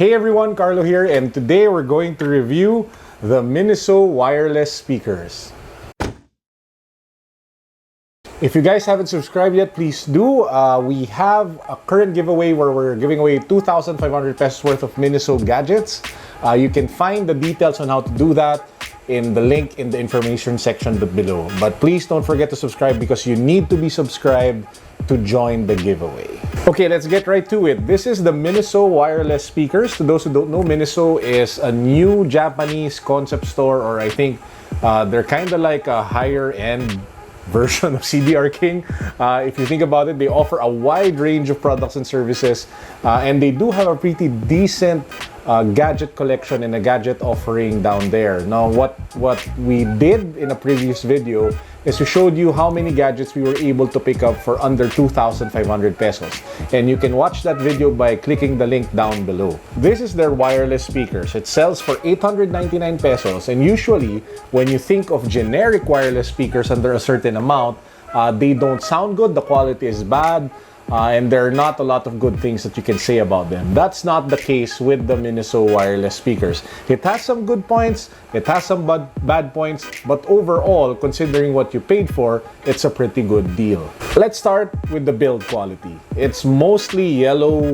Hey everyone, Carlo here, and today we're going to review the Miniso wireless speakers. If you guys haven't subscribed yet, please do. We have a current giveaway where we're giving away 2,500 pesos worth of Miniso gadgets. You can find the details on how to do that in the link in the information section below. But please don't forget to subscribe because you need to be subscribed to join the giveaway. Okay, let's get right to it. This is the Miniso wireless speakers. To those who don't know, Miniso is a new Japanese concept store, or I think they're kind of like a higher end version of CDR King. If you think about it, they offer a wide range of products and services, and they do have a pretty decent gadget collection and a gadget offering down there. Now, what we did in a previous video is we showed you how many gadgets we were able to pick up for under 2,500 pesos. And you can watch that video by clicking the link down below. This is their wireless speakers. It sells for 899 pesos. And usually, when you think of generic wireless speakers under a certain amount, they don't sound good, the quality is bad, and there are not a lot of good things that you can say about them. That's not the case with the Miniso wireless speakers. It has some good points, it has some bad points, but overall, considering what you paid for, it's a pretty good deal. Let's start with the build quality. It's mostly yellow,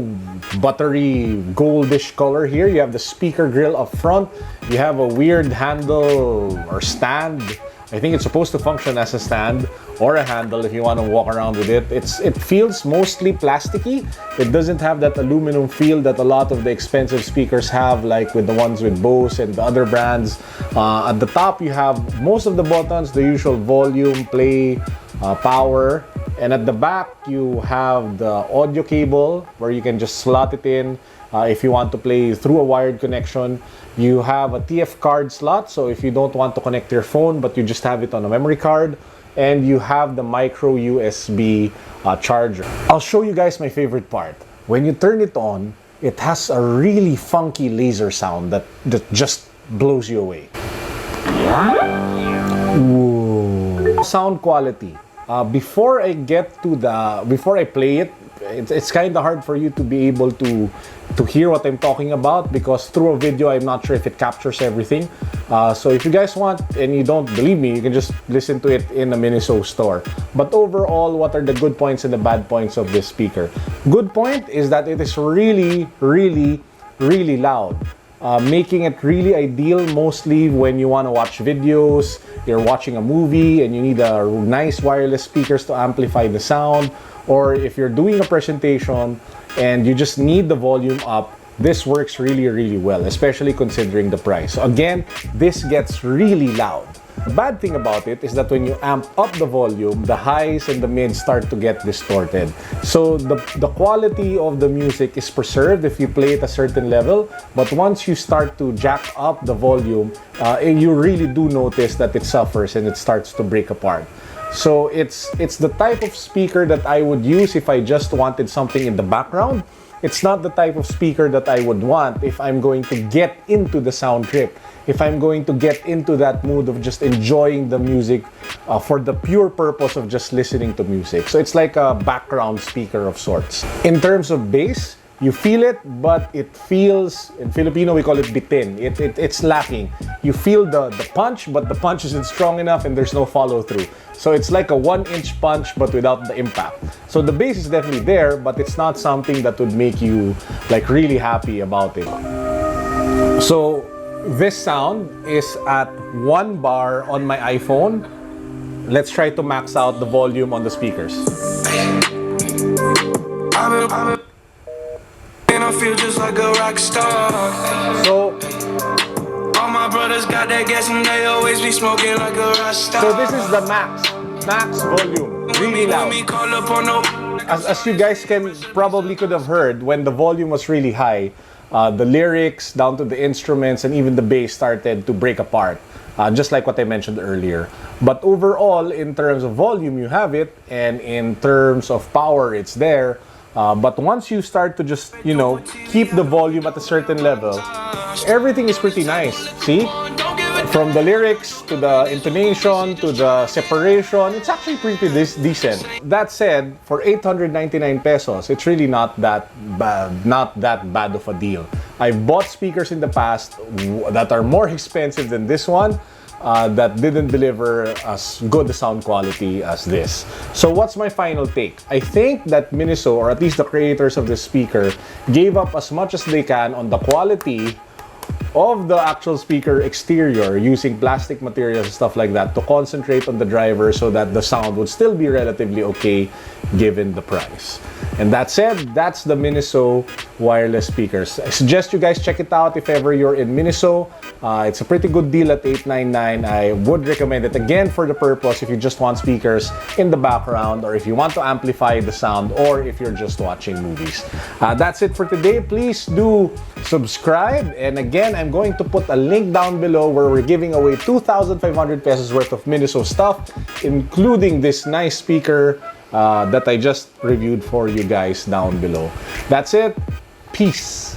buttery, goldish color here. You have the speaker grill up front. You have a weird handle or stand. I think it's supposed to function as a stand or a handle if you want to walk around with it. It feels mostly plasticky. It doesn't have that aluminum feel that a lot of the expensive speakers have, like with the ones with Bose and the other brands. At the top, you have most of the buttons, the usual volume, play, power. And at the back, you have the audio cable where you can just slot it in if you want to play through a wired connection. You have a TF card slot, so if you don't want to connect your phone but you just have it on a memory card. And you have the micro USB charger. I'll show you guys my favorite part. When you turn it on, it has a really funky laser sound that just blows you away. Ooh. Sound quality. Before I play it, it's kind of hard for you to be able to hear what I'm talking about, because through a video I'm not sure if it captures everything. So if you guys want and you don't believe me, you can just listen to it in a Miniso store. But overall, what are the good points and the bad points of this speaker? Good point is that it is really loud, making it really ideal mostly when you want to watch videos, you're watching a movie and you need a nice wireless speakers to amplify the sound, or if you're doing a presentation and you just need the volume up. This works really well, especially considering the price. So again, this gets really loud. The bad thing about it is that when you amp up the volume, the highs and the mids start to get distorted. So the quality of the music is preserved if you play at a certain level, but once you start to jack up the volume, you really do notice that it suffers and it starts to break apart. So it's the type of speaker that I would use if I just wanted something in the background. It's not the type of speaker that I would want if I'm going to get into the sound trip, if I'm going to get into that mood of just enjoying the music for the pure purpose of just listening to music. So it's like a background speaker of sorts. In terms of bass, you feel it, but it feels, in Filipino we call it bitin. It's lacking. You feel the punch, but the punch isn't strong enough and there's no follow through. So it's like a 1-inch punch but without the impact. So the bass is definitely there, but it's not something that would make you like really happy about it. So this sound is at 1 bar on my iPhone. Let's try to max out the volume on the speakers. I feel just like a rock star. So all my brothers got that gas and they always be smoking like a rock star. So this is the max volume, really loud. As you guys could have heard, when the volume was really high, the lyrics down to the instruments and even the bass started to break apart, just like what I mentioned earlier. But overall, in terms of volume, you have it, and in terms of power, it's there. But once you start to just, keep the volume at a certain level, everything is pretty nice. See? From the lyrics to the intonation to the separation, it's actually pretty decent. That said, for 899 pesos, it's really not that bad of a deal. I've bought speakers in the past that are more expensive than this one, that didn't deliver as good a sound quality as this. So what's my final take? I think that Miniso, or at least the creators of this speaker, gave up as much as they can on the quality of the actual speaker exterior, using plastic materials and stuff like that, to concentrate on the driver so that the sound would still be relatively okay given the price. And that said, that's the Miniso wireless speakers. I suggest you guys check it out if ever you're in Miniso. It's a pretty good deal at $899. I would recommend it, again, for the purpose if you just want speakers in the background, or if you want to amplify the sound, or if you're just watching movies. That's it for today. Please do subscribe, and again, I'm going to put a link down below where we're giving away 2,500 pesos worth of Miniso stuff, including this nice speaker that I just reviewed for you guys down below. That's it. Peace.